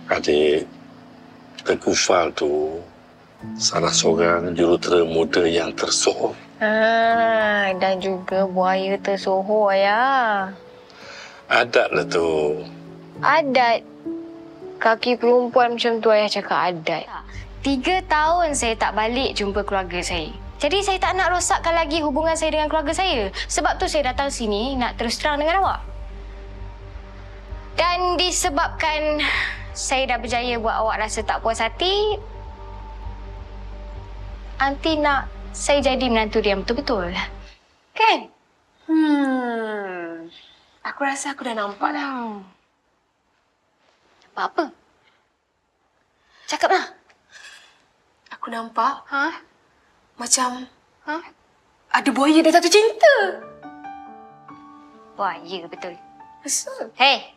Adik, Tengku Fal tu salah seorang jurutera muda yang tersohor. Dan juga buaya tersohor, Ayah. Adat lah tu. Adat? Kaki perempuan macam tu Ayah cakap adat. 3 tahun saya tak balik jumpa keluarga saya. Jadi saya tak nak rosakkan lagi hubungan saya dengan keluarga saya. Sebab tu saya datang sini nak terus terang dengan awak. Dan disebabkan saya dah berjaya buat awak rasa tak puas hati, Aunty nak saya jadi menantu dia betul-betul. Kan? Aku rasa aku dah nampak dah. Apa? Cakaplah. Aku nampak macam ada buaya dia jatuh cinta. Wah, ya betul. Asal? Hei,